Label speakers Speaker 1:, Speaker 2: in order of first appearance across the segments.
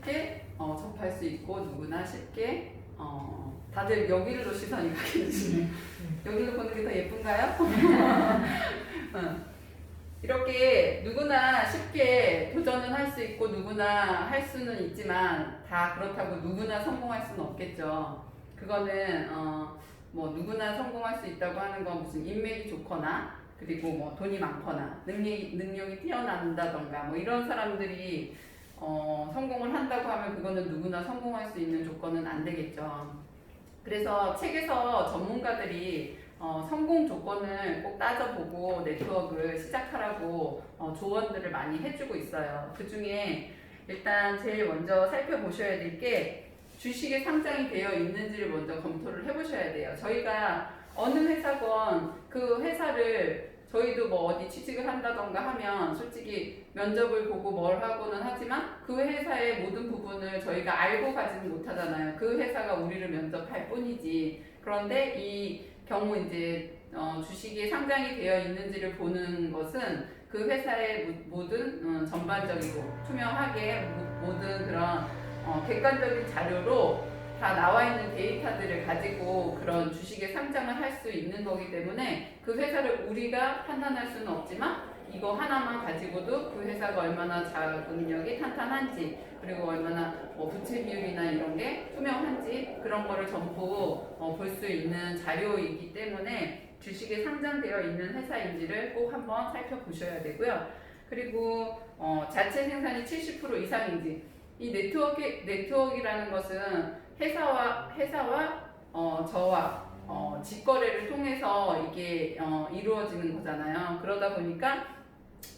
Speaker 1: 쉽게 접할 수 있고 누구나 쉽게 다들 여기로 시선이 가겠지. 여기로 보는 게 더 예쁜가요? 이렇게 누구나 쉽게 도전은 할 수 있고 누구나 할 수는 있지만 다 그렇다고 누구나 성공할 수는 없겠죠. 그거는 뭐 누구나 성공할 수 있다고 하는 건 무슨 인맥이 좋거나 그리고 뭐 돈이 많거나 능력이 뛰어난다던가 뭐 이런 사람들이 성공을 한다고 하면 그거는 누구나 성공할 수 있는 조건은 안 되겠죠. 그래서 책에서 전문가들이 성공 조건을 꼭 따져보고 네트워크를 시작하라고 조언들을 많이 해주고 있어요. 그 중에 일단 제일 먼저 살펴보셔야 될 게 주식에 상장이 되어 있는지를 먼저 검토를 해보셔야 돼요. 저희가 어느 회사건 그 회사를 저희도 뭐 어디 취직을 한다던가 하면 솔직히 면접을 보고 뭘 하고는 하지만 그 회사의 모든 부분을 저희가 알고 가지는 못하잖아요. 그 회사가 우리를 면접할 뿐이지. 그런데 이 경우 이제 주식이 상장이 되어 있는지를 보는 것은 그 회사의 모든 전반적이고 투명하게 모든 그런 객관적인 자료로 다 나와 있는 데이터들을 가지고 그런 주식에 상장을 할 수 있는 거기 때문에 그 회사를 우리가 판단할 수는 없지만 이거 하나만 가지고도 그 회사가 얼마나 자금력이 탄탄한지 그리고 얼마나 부채 비율이나 이런 게 투명한지 그런 거를 전부 볼 수 있는 자료이기 때문에 주식에 상장되어 있는 회사인지를 꼭 한번 살펴보셔야 되고요. 그리고 자체 생산이 70% 이상인지 이 네트워크라는 것은 회사와 저와 직거래를 통해서 이게 이루어지는 거잖아요. 그러다 보니까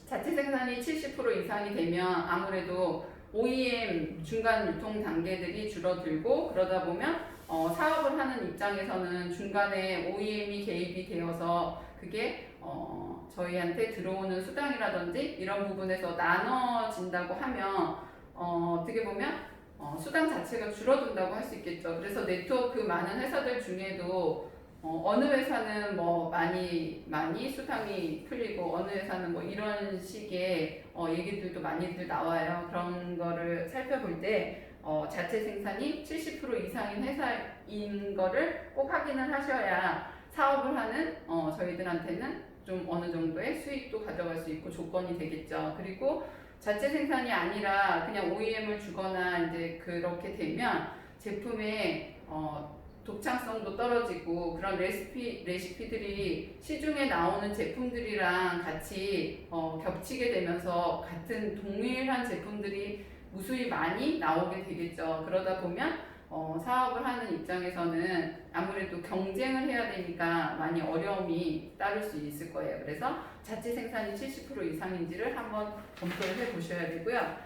Speaker 1: 자체 생산이 70% 이상이 되면 아무래도 OEM 중간 유통 단계들이 줄어들고 그러다 보면 사업을 하는 입장에서는 중간에 OEM이 개입이 되어서 그게 저희한테 들어오는 수당이라든지 이런 부분에서 나눠진다고 하면 어떻게 보면 수당 자체가 줄어든다고 할 수 있겠죠. 그래서 네트워크 많은 회사들 중에도 어느 회사는 뭐 많이 수당이 풀리고 어느 회사는 뭐 이런 식의 얘기들도 많이들 나와요. 그런 거를 살펴볼 때 자체 생산이 70% 이상인 회사인 거를 꼭 확인을 하셔야 사업을 하는 저희들한테는 좀 어느 정도의 수익도 가져갈 수 있고 조건이 되겠죠. 그리고 자체 생산이 아니라 그냥 OEM을 주거나 이제 그렇게 되면 제품의 독창성도 떨어지고 그런 레시피들이 시중에 나오는 제품들이랑 같이 겹치게 되면서 같은 동일한 제품들이 무수히 많이 나오게 되겠죠. 그러다 보면 사업을 하는 입장에서는 아무래도 경쟁을 해야 되니까 많이 어려움이 따를 수 있을 거예요. 그래서 자체 생산이 70% 이상인지를 한번 검토를 해 보셔야 되고요.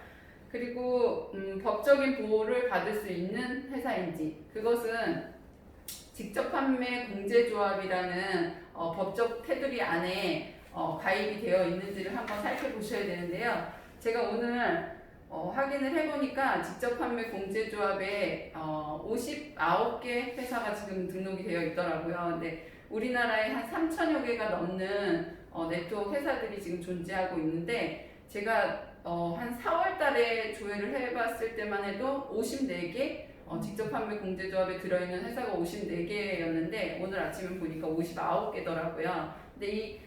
Speaker 1: 그리고 법적인 보호를 받을 수 있는 회사인지 그것은 직접 판매 공제조합이라는 법적 테두리 안에 가입이 되어 있는지를 한번 살펴보셔야 되는데요. 제가 오늘 확인을 해보니까 직접 판매 공제조합에 59개 회사가 지금 등록이 되어 있더라고요. 근데 우리나라에 한 3천여 개가 넘는 네트워크 회사들이 지금 존재하고 있는데 제가 한 4월 달에 조회를 해봤을 때만 해도 54개 직접 판매 공제조합에 들어있는 회사가 54개였는데 오늘 아침에 보니까 59개더라고요. 근데 이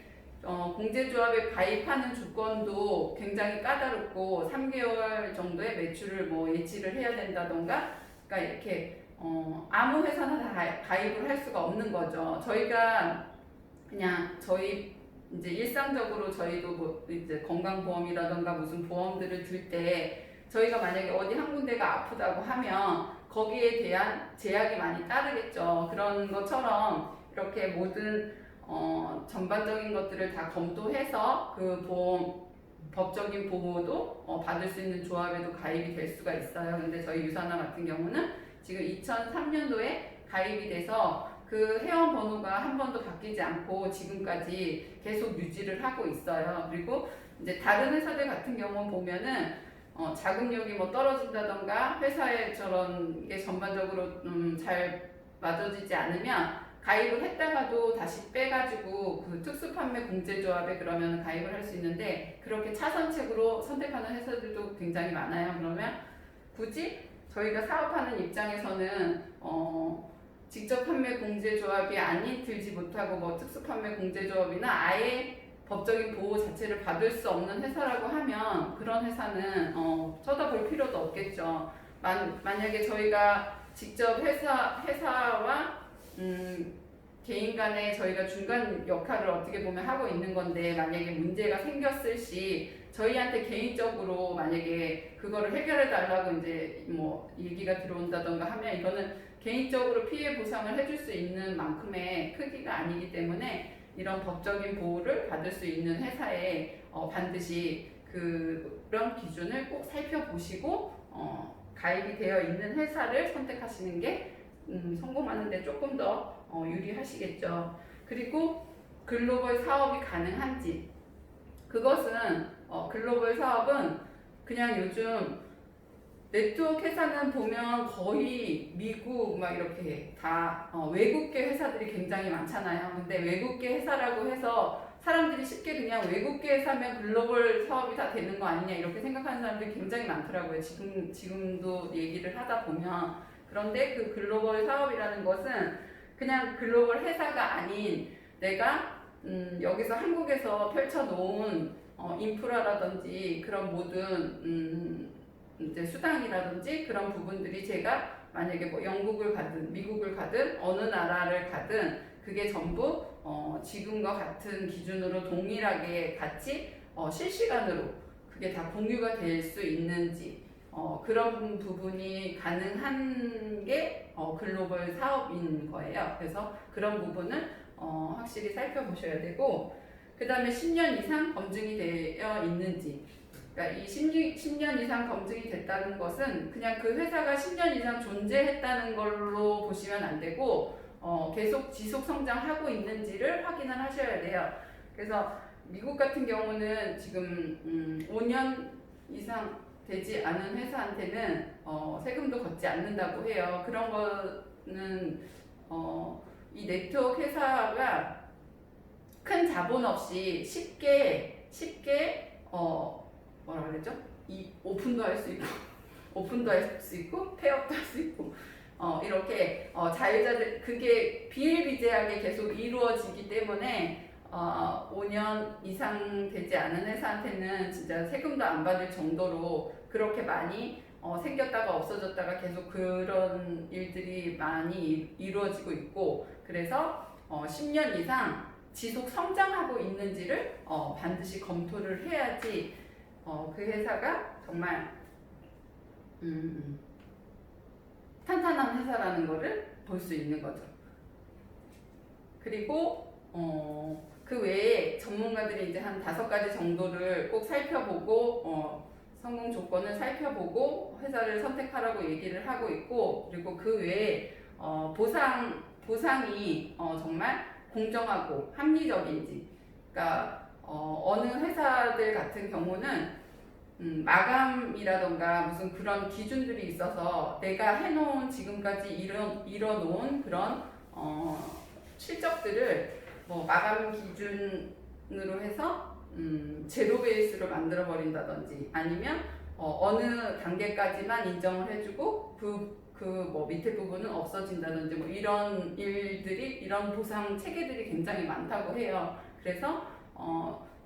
Speaker 1: 공제조합에 가입하는 조건도 굉장히 까다롭고 3개월 정도의 매출을 뭐 예치를 해야 된다던가 그러니까 이렇게 아무 회사나 다 가입을 할 수가 없는 거죠. 저희가 그냥 저희 이제 일상적으로 저희도 뭐 이제 건강보험이라던가 무슨 보험들을 들 때 저희가 만약에 어디 한 군데가 아프다고 하면 거기에 대한 제약이 많이 따르겠죠. 그런 것처럼 이렇게 모든 전반적인 것들을 다 검토해서 그 보험 법적인 보호도 받을 수 있는 조합에도 가입이 될 수가 있어요. 근데 저희 유산화 같은 경우는 지금 2003년도에 가입이 돼서 그 회원 번호가 한 번도 바뀌지 않고 지금까지 계속 유지를 하고 있어요. 그리고 이제 다른 회사들 같은 경우 보면은 자금력이 뭐 떨어진다던가 회사에 저런 게 전반적으로 잘 맞아지지 않으면 가입을 했다가도 다시 빼가지고 그 특수판매 공제조합에 그러면 가입을 할 수 있는데 그렇게 차선책으로 선택하는 회사들도 굉장히 많아요. 그러면 굳이 저희가 사업하는 입장에서는 직접 판매 공제조합이 아닌 들지 못하고 뭐 특수 판매 공제조합이나 아예 법적인 보호 자체를 받을 수 없는 회사라고 하면 그런 회사는 쳐다볼 필요도 없겠죠. 만약에 저희가 직접 회사와 개인 간에 저희가 중간 역할을 어떻게 보면 하고 있는 건데, 만약에 문제가 생겼을 시 저희한테 개인적으로 만약에 그거를 해결해 달라고 이제 뭐 얘기가 들어온다던가 하면 이거는 개인적으로 피해 보상을 해줄 수 있는 만큼의 크기가 아니기 때문에 이런 법적인 보호를 받을 수 있는 회사에 반드시 그런 기준을 꼭 살펴보시고 가입이 되어 있는 회사를 선택하시는 게 성공하는 데 조금 더 유리하시겠죠. 그리고 글로벌 사업이 가능한지, 그것은 글로벌 사업은 그냥 요즘 네트워크 회사는 보면 거의 미국 막 이렇게 다 외국계 회사들이 굉장히 많잖아요. 근데 외국계 회사라고 해서 사람들이 쉽게 그냥 외국계 회사면 글로벌 사업이 다 되는 거 아니냐 이렇게 생각하는 사람들이 굉장히 많더라고요. 지금도 얘기를 하다 보면. 그런데 그 글로벌 사업이라는 것은 그냥 글로벌 회사가 아닌 내가 여기서 한국에서 펼쳐놓은 인프라라든지 그런 모든 이제 수당이라든지 그런 부분들이 제가 만약에 뭐 영국을 가든 미국을 가든 어느 나라를 가든 그게 전부 지금과 같은 기준으로 동일하게 같이 실시간으로 그게 다 공유가 될 수 있는지 그런 부분이 가능한 게 글로벌 사업인 거예요. 그래서 그런 부분은 확실히 살펴보셔야 되고, 그 다음에 10년 이상 검증이 되어 있는지. 그러니까 이 10년 이상 검증이 됐다는 것은 그냥 그 회사가 10년 이상 존재했다는 걸로 보시면 안 되고 계속 지속 성장하고 있는지를 확인을 하셔야 돼요. 그래서 미국 같은 경우는 지금 5년 이상 되지 않은 회사한테는 세금도 걷지 않는다고 해요. 그런 거는 이 네트워크 회사가 큰 자본 없이 쉽게 뭐라 그랬죠? 이 오픈도 할 수 있고 오픈도 할 수 있고 폐업도 할 수 있고 이렇게 자유자들 그게 비일비재하게 계속 이루어지기 때문에 5년 이상 되지 않은 회사한테는 진짜 세금도 안 받을 정도로 그렇게 많이 생겼다가 없어졌다가 계속 그런 일들이 많이 이루어지고 있고, 그래서 10년 이상 지속 성장하고 있는지를 반드시 검토를 해야지 그 회사가 정말 탄탄한 회사라는 거를 볼 수 있는 거죠. 그리고 그 외에 전문가들이 이제 한 5가지 정도를 꼭 살펴보고 성공 조건을 살펴보고 회사를 선택하라고 얘기를 하고 있고, 그리고 그 외에 보상이 정말 공정하고 합리적인지, 그러니까 어느 회사들 같은 경우는 마감이라던가 무슨 그런 기준들이 있어서 내가 해놓은 지금까지 이뤄놓은 그런 실적들을 뭐 마감 기준으로 해서 제로 베이스로 만들어 버린다든지, 아니면 어느 단계까지만 인정을 해주고 뭐 밑에 부분은 없어진다든지 뭐 이런 일들이, 이런 보상 체계들이 굉장히 많다고 해요. 그래서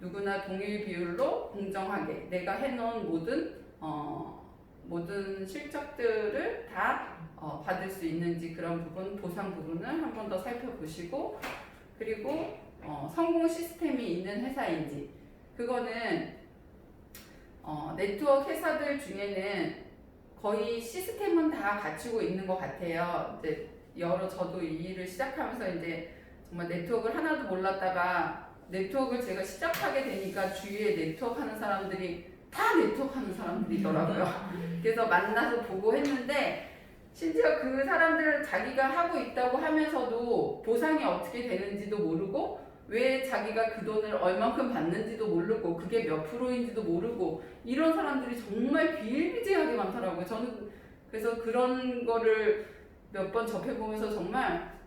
Speaker 1: 누구나 동일 비율로 공정하게 내가 해놓은 모든 실적들을 다 받을 수 있는지, 그런 부분, 보상 부분을 한 번 더 살펴보시고, 그리고 성공 시스템이 있는 회사인지, 그거는 네트워크 회사들 중에는 거의 시스템은 다 갖추고 있는 것 같아요. 이제 저도 이 일을 시작하면서 이제 정말 네트워크를 하나도 몰랐다가 네트워크를 제가 시작하게 되니까 주위에 네트워크 하는 사람들이 다 네트워크 하는 사람들이더라고요. 그래서 만나서 보고 했는데, 심지어 그 사람들은 자기가 하고 있다고 하면서도 보상이 어떻게 되는지도 모르고, 왜 자기가 그 돈을 얼만큼 받는지도 모르고, 그게 몇 프로인지도 모르고, 이런 사람들이 정말 비일비재하게 많더라고요. 저는 그래서 그런 거를 몇 번 접해보면서 정말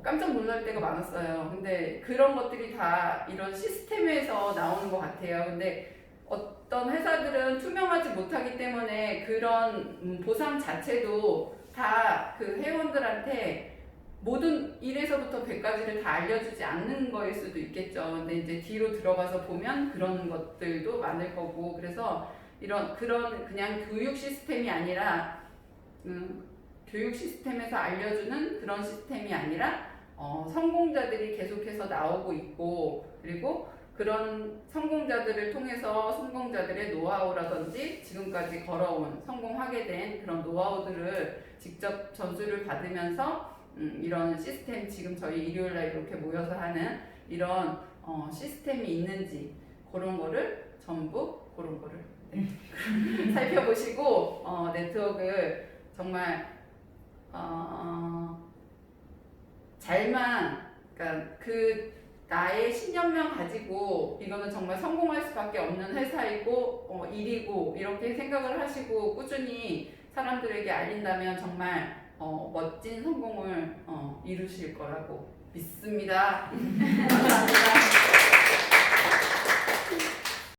Speaker 1: 깜짝 놀랄 때가 많았어요. 근데 그런 것들이 다 이런 시스템에서 나오는 것 같아요. 근데 어떤 회사들은 투명하지 못하기 때문에 그런 보상 자체도 다 그 회원들한테 모든 1에서부터 100까지를 다 알려주지 않는 거일 수도 있겠죠. 근데 이제 뒤로 들어가서 보면 그런 것들도 많을 거고, 그래서 그런 그냥 교육 시스템이 아니라 교육 시스템에서 알려주는 그런 시스템이 아니라 성공자들이 계속해서 나오고 있고, 그리고 그런 성공자들을 통해서 성공자들의 노하우라든지 지금까지 걸어온 성공하게 된 그런 노하우들을 직접 전수를 받으면서 이런 시스템, 지금 저희 일요일날 이렇게 모여서 하는 이런 시스템이 있는지 그런 거를 전부 그런 거를 살펴보시고 네트워크를 정말 잘만, 그러니까 나의 신념만 가지고 이거는 정말 성공할 수밖에 없는 회사이고 일이고 이렇게 생각을 하시고 꾸준히 사람들에게 알린다면 정말 멋진 성공을 이루실 거라고 믿습니다. 감사합니다.